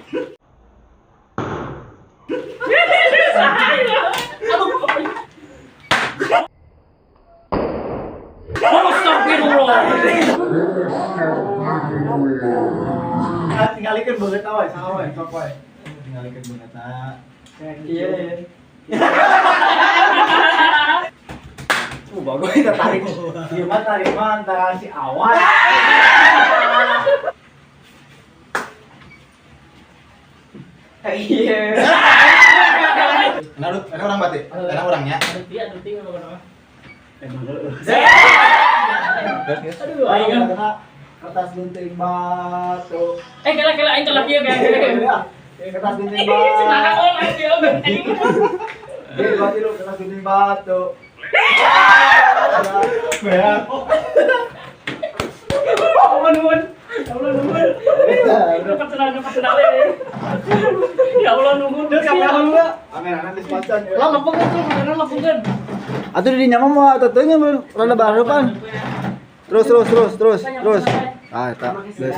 Tinggalikeun beungeut we, saha we, sok we. Tinggalikeun beungeut na. Iya. Bagus kita tarik. Gimana tarik mah antara si awal. Iya. Enak orang batik. Enak orangnya. Aduh, kalau nama. Aduh, aing kena kertas gunting batu. Kela aing telah dia kan. Kertas gunting Semangat batu. orang dia gunting. Buat lu kertas gunting batu. Beak. Nuhun. Dapat senang. Ya Allah nuhun. Kamera di sponsor. Lah lepungkeun. Atuh di nyaman mah tetenya rada barupan. Terus. Ah, eta. Geus.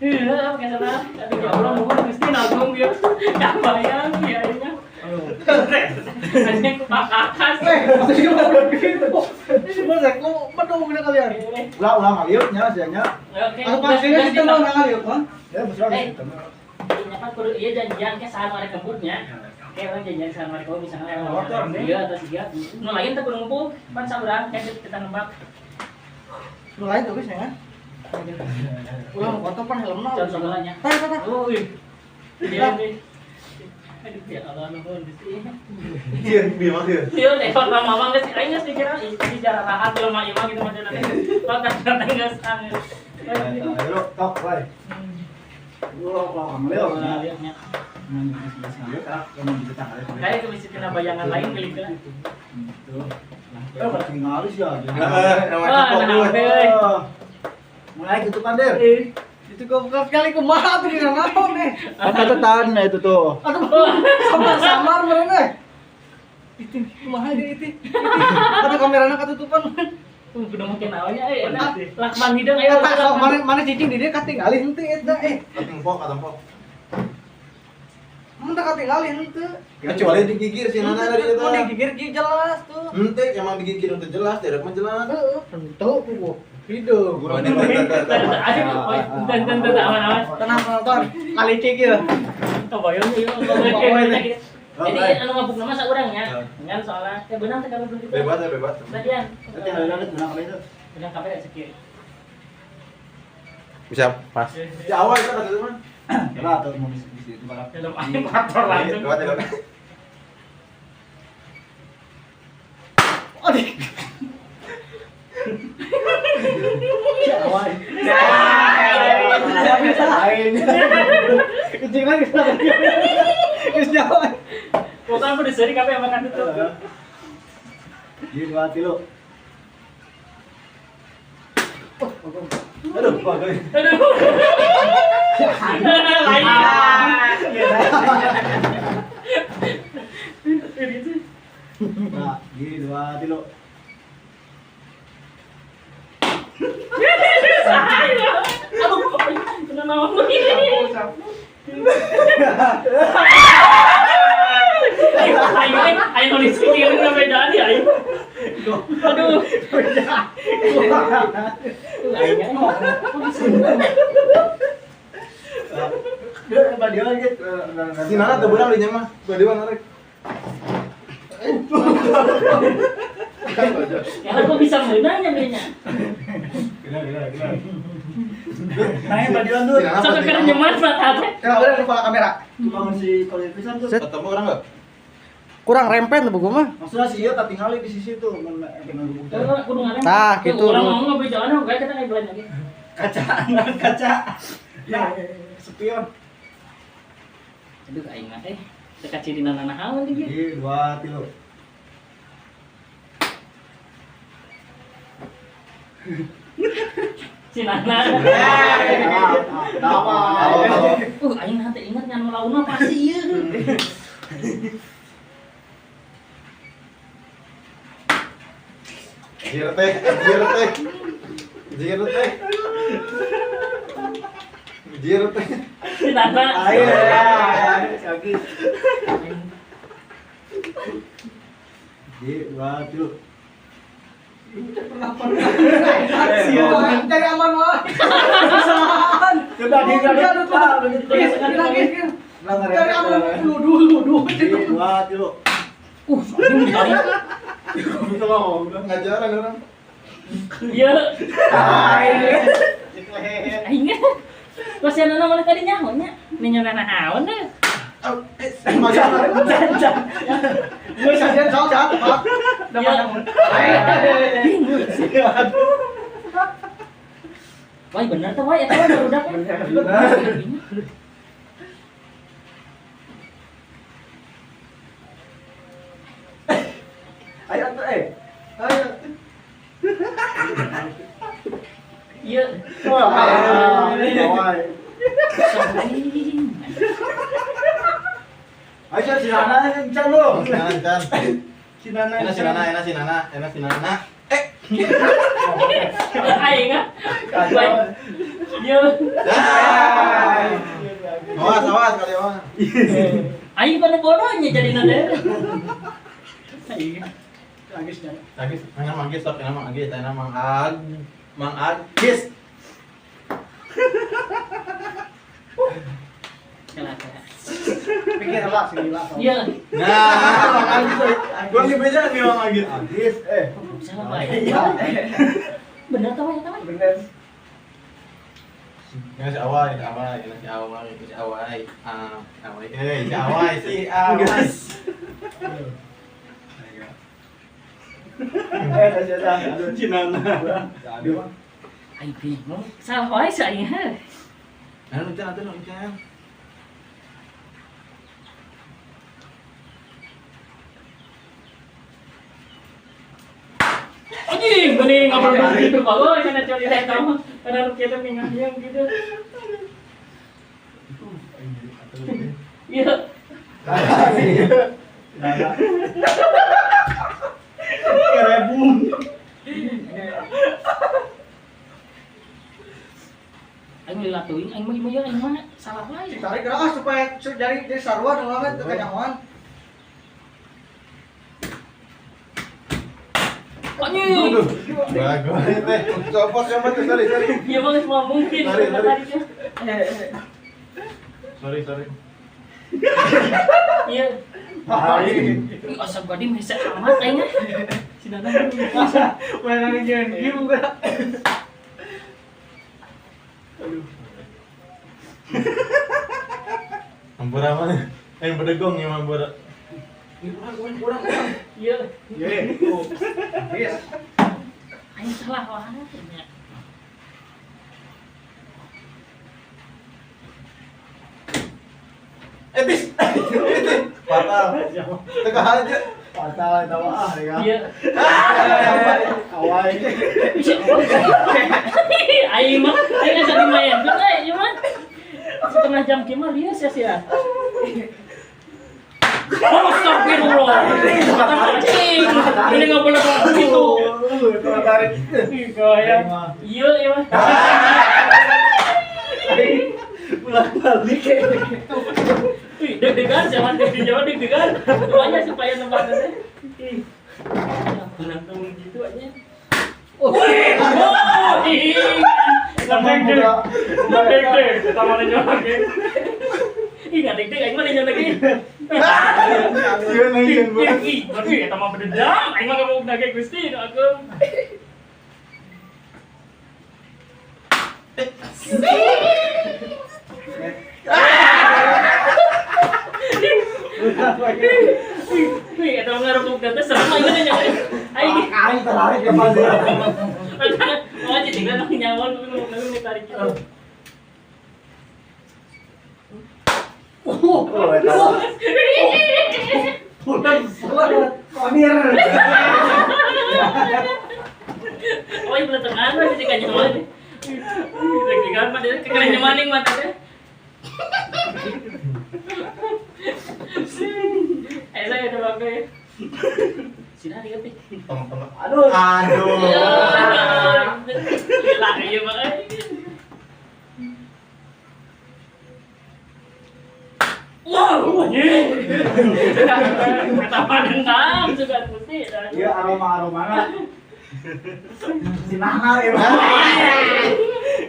Iya, pakai sana. Tapi ya Allah nuhun mesti nanggung dia. Enggak bayang ya ini. Hanya kepakakan. Ulang ngaliuk nya nya. Oke. kita mau ngaliuk kan? Ya besar gitu. Ini apa kudu ieu janjian ke saha mare kebutnya. Kayak orang janjian saha mare kebut misalnya motor dia atau siga. Nu lain teh kudu ngumpul pan saurang kayak kita nembak. Nu lain tuh ya. Ulang foto pan helmna. Contohnya. Oh, iya. Aduh ya Allah nuhun Gusti. Iya, lewat mama geus aing geus dikira di jalan rahat jelema ieu mah gitu mah cenah. Bakat datang geus angin. Ayo tok wae. Ulang ngaliuk. Kayak kebisi tina bayangan lain kali kan. Ngalis ya. Mulai gitu kan, Der. Itu goblok sekali kumaha tuh dina naon Catatan itu tuh. Aduh, samar meureun Itu kumaha dia itu. Ada kamerana katutupan. Kudu mungkin awalnya lakban hidung aya. Eta sok mana cicing di dia katinggali henteu eta Katempok. Mun teh katinggali henteu. Kecuali digigir si Nana dari Mun eta. digigir kieu jelas tuh. Henteu emang digigir untuk jelas, derek mah jelas. Heeh, henteu ku. Hidup. Aduh, aman. Tenang nonton. Kali cik ieu. Kebayang ieu. Jadi anu ngabuk nama saurangnya. Ngan soalnya benang teh kalau belum Bebas. Tadian. Nanti ada benang apa itu? Benang kamera sekir. Bisa pas. Di awal itu kata teman. Lah tuh mau di situ balap. Film animator langsung. Lewat. Aduh. Awal. Kucing lagi sana. Geus jawa. Pokoknya aku diseri kabeh makan itu. Di 2 kilo. Aduh, bagus. Lain. Nah, di 2 kilo. Aduh, kena naon begini. Ayo nulis ini nggak bedaan ya ayo. Aduh. Si Nana teu beurang di mah. Badiwan narik. Ya kok bisa menang ya belinya. Naik badiwan dulu. Sampai kena nyemat mata. Ya udah kepala kamera. Bangun si kulit pisan tuh. Ketemu orang enggak? Kurang rempet tuh gua mah. Maksudnya si ieu katingali di sisi tuh dengan gubuk. Tah, gitu. Orang mau nggak berjalan, kayak kita kayak belanja lagi. Kaca. Ya, spion. Aduh, aing mah teka ciri nana nahawan dia. Di 2 kilo. Si nana. Aing nanti ingat ngan melauna pasti ieu. Jir teh. Si Nana. Ayo. Kaki. Di, waduh. Cari aman wah. Kesalahan. Sudah di Lagi. Cari aman dulu. Waduh. Ini ditarik. Ngajaran orang. Iya. Aing. Pas yang Nana mana tadi nyahonya? Nya Nana haon deh. Gue saja jauh. Wah bener tuh, wah ya tahu barudak. Ayo tuh Ayo. Iya. Wah. Ayo si Nana kencang lu. Si Nana. Enak si Nana. Aing ah. Iya. Awas kali awas. Aing pada bodohnya jadi nade. Aing. Agis, nama Agis, stop, nama Agis, Mang Agis. Pikir lah sini lah. Iya. Nah, Mang Agis. Gua lagi beda nih Mang Agis. Agis Salah baik. Bener tuh ya tahu. Bener. Ini si Awai. Si Awai. Si Nana. Aing bingung. Salah wae sih aing. Nah, luncan. Anjing, mending ngomong gitu bagus karena cari saya tahu. Karena lu kita yang gitu. Iya. Kerebung. Aing lilatuin, aing mah salah wae. Tarik gerak supaya jadi sarua dong banget ke kanyawan. Anjing. Bagus teh. Copot yang mati, sorry. Iya bang, semua mungkin. Lari. Tariknya. Sorry. Iya. Ih, asal gua di mesa amat aing. Si Nana masa Mainan game gua. Hampura mana? Yang berdegong ya hampura. Kurang. iya. Yes. Aing salah wae nya. Bis. Fatal. Tengah aja. Fatal tahu ya. Iya. Awai. Aing mah aing asa dimayan kan aing mah. Setengah jam gimana dia sia-sia. Oh, astagfirullah. Anjing. Ini enggak boleh begitu. Tarik. Gaya. Iya, mah. Balik. Wih, deg-degan, jangan deg-degan. Tuanya supaya nempatannya. Berantem gitu aja. Oh, deg-deg. Sama nanya lagi. Ih, nggak deg-deg, aing mah nanya lagi. Ih, eta mah bededam, aing mah mau nage Gusti, aku. Wih, eta mah ngarepuk data serem aing nanya. Aing Tarik ke mana? oh jadi kan nyawan lu tarik itu. Konir. Oh, ibu tengah lah jadi kan nyaman. Lagi kan mah dia keren nyamaning mata teh. Saya udah pakai. Sini ada ketik. Aduh. Gila iya Pak. Wow, anjing. Pertama dendam juga putih. Iya aroma-aromanya. Si Nana ya.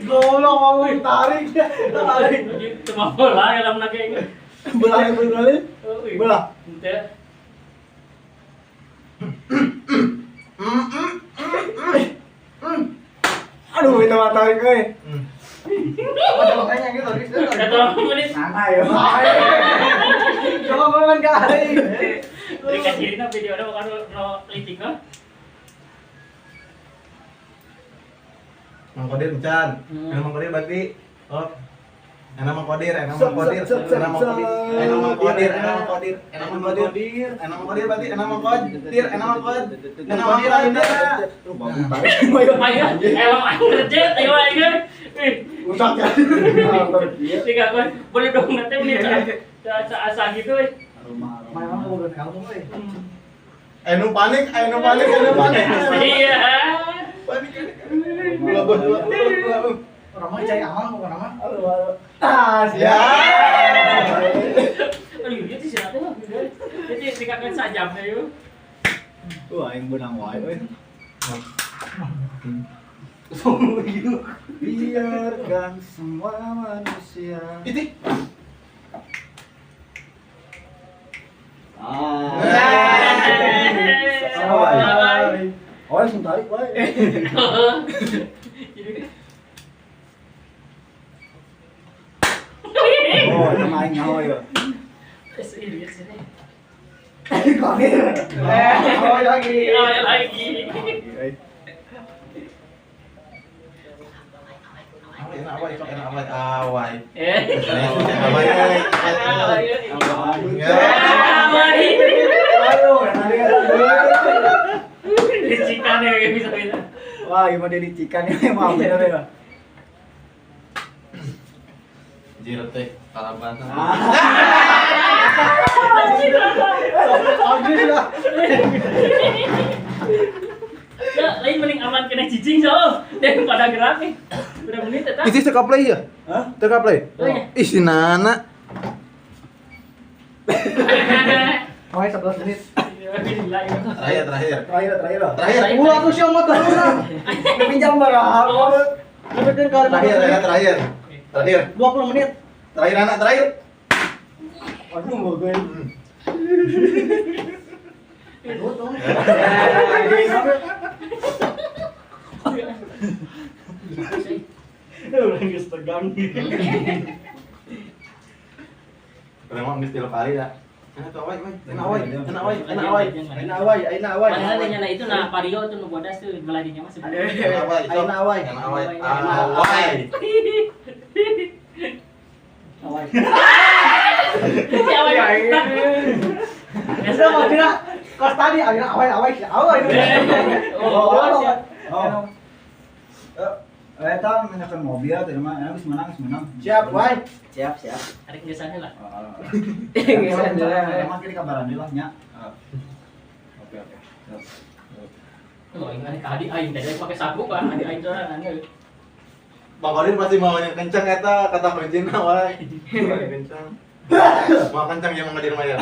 Goblok mau tarik. Tarik. Cuma bola dalam nage. Belah Belah. Ente. Aduh, itu mah tarik euy. Ada makanya gitu. Kata menit. Nana ya. Coba main kali. Dikasih na video ada bukan no licik kan? Mang Kodir encan. Mang Kodir berarti oh. Enak Mang Kodir, enak Sep, Mang Kodir, sep, sep, enak Mang sep, Kodir, sep. enak Mang Kodir, enak Mang Kodir, enak Mang Kodir, enak Mang Kodir berarti enak Mang Kodir, enak Mang Kodir, enak Mang Kodir. Tuh, bangun tarik. Ayo, emang ayo kerja, ayo ayo. Usak ya. Tiga kan, boleh dong nanti ini asa gitu. Aroma-aroma. Main mau udah kamu oi. Anu panik, anu panik, anu panik. Iya. Panik. Dua. Orang mau cari aman bukan aman. Ah, Ya. Aduh, itu sih nanti mah. Jadi dikatakan sajam ayo. Wah, yang benang wae euy. Biarkan semua manusia. Itu. Oh, langsung tarik wae. Oh, itu main nyawa ya. Oh lagi. Lagi. Enak awai, enak awai, awai. Awai. Aduh, Licikan ya bisa. wah, gimana dia dicikan ya, emang bener ya. Jirat teh kalabasan. Habis lah. Ya, lain mending aman kena cicing so. Daripada gerak nih. Udah menit tetap. Itu teka play ya? Hah? Teka play. Oh, iya. Ih, si Nana. Oh 11 menit. Terakhir. Terakhir lah. Terakhir. Gua aku sih mau tahu lah. Pinjam barang. Lebetin kali Terakhir. 20 menit. Terakhir anak terakhir. Aduh, mau gue. Aduh dong. Udah geus tegang. Memang mesti kali ya. Enak tuh awai, enak Awai. Padahal nyana itu nah Pario tuh nu bodas tuh beladinya mah sebenarnya. Enak awai. Awai. Si awal. Biasa mah dia kos tadi akhirnya awai sih. Awai. Oh. Eta menyekan mobil teh mah, geus menang. Siap, Wai. Siap. Arek geusana lah. Geus emang kiri kabaran deui lah nya. Oke. Oh, ini tadi aing tadi pakai sabuk kan, adi aing sorangan euy. Bang Kodir pasti mau yang kencang eta kata kuncinya wae. Kencang. Mau kencang yang ngadir mah ya.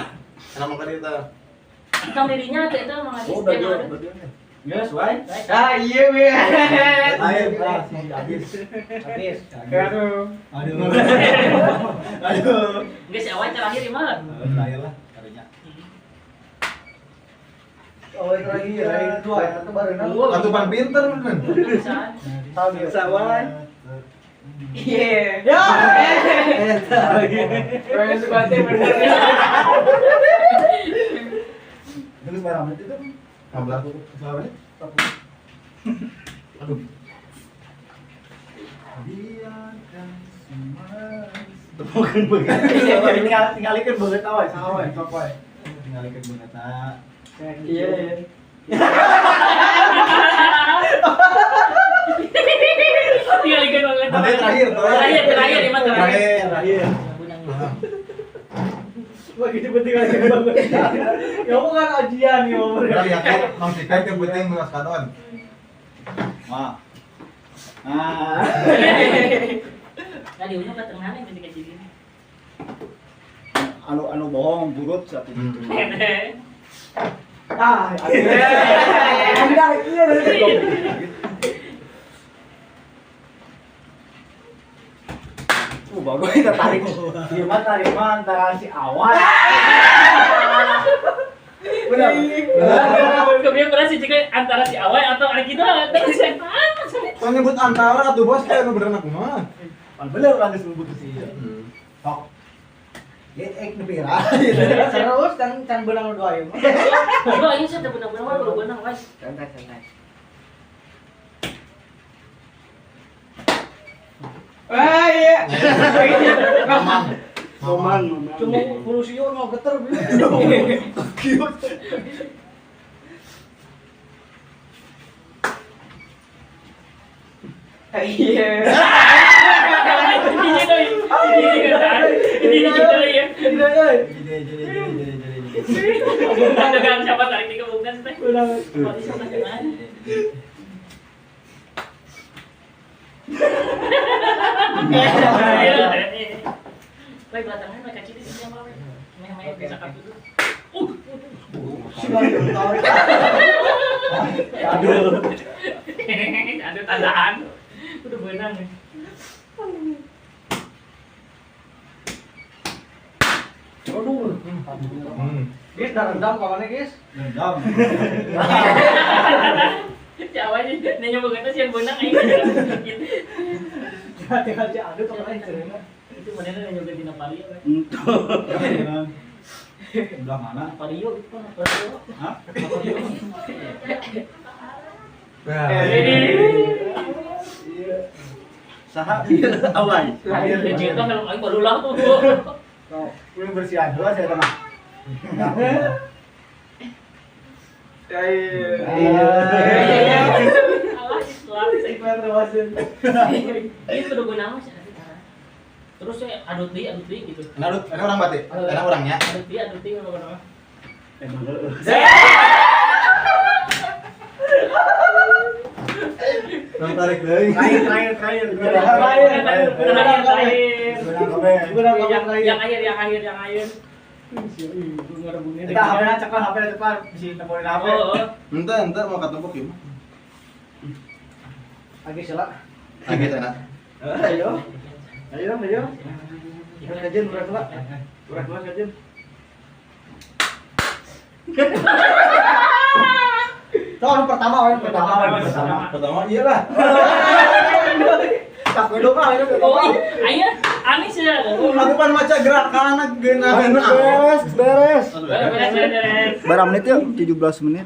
Enak Bang Kodir teh. Kang dirinya teh itu mah Oh, udah dia. Geus, Wai. Ah, iya, we. Ayo, habis. Aduh. Geus awal terakhir mah. Terakhir lah karinya. Oh, itu lagi dua ya, itu baru enam. Atupan pinter bener. Bisa. Tahu biasa, Wai. Iya. Ya. Pengen suka teh bener. Terus berapa menit itu? 15. Berapa menit? Aduh. Biarkan semua. Bukan begitu. Tinggalikeun beungeut awal, saha we, sok we. Tinggalikeun beungeut na. Iya. Tinggal ikan banget. Nanti terakhir, Terakhir, emang terakhir. Terakhir. Wah, gitu penting lagi banget. Ya bukan ajian ya, Udah yakin Mang Sikai yang penting beras katon. Wah. Ah. Kali umur ketenangan yang ketika jadi. anu bohong burut satu itu. Ah, Anda iya bagus kita tarik. Tarik antara si Awan. Benar. Kemudian pernah sih jika antara si Awai atau Ari gitu terus saya Kau nyebut antara atuh bos kayak nu bener aku mah. Bener orang disebut sih. Kok. Ya nepira. terus can benang dua ieu mah. Gua ini saya benar-benar mah baru benang guys. Santai. Iya. Moman. Cuma polusinya mau geter. Iya. Ini doi. Ini doi ya. Ada kan siapa tarik di kebukan teh. Mati sama dengan. Baik belakangan mereka ciri sih sama main bisa kapit. Aduh tandaan. Udah benang nih. Aduh. Guys, dah rendam kawannya guys. Dendam. Siapa aja nanya begitu sih yang benang aing. Gitu. Tinggal si Adu kawannya cerita. Itu mana nanya ganti napali ya. Udah mana? Napali yuk, napali yuk. Hah? Saha Awan. Dia cerita kalau aing baru lah tuh. Ini bersihan dulu saya tenang. Awas suara saya. Ini udah benang sih. Terus saya adut di gitu. Enak orang batik. Enak orangnya. Adut di kalau benang. Orang tarik deui. Terakhir. Yang akhir. Kita HP-nya cepat, bisa temuin HP. Ente mau ketemu kieu. Lagi selak. Lagi enak. Ayo. Kajian berat lah. Berat kajian. Tahun pertama. Pertama iyalah. Tak kudu mah ini Oh, ayo, Anis ya. Aku pan maca gerakan anak geuna-geuna. beres. Beres. Berapa menit yuk? 17 menit.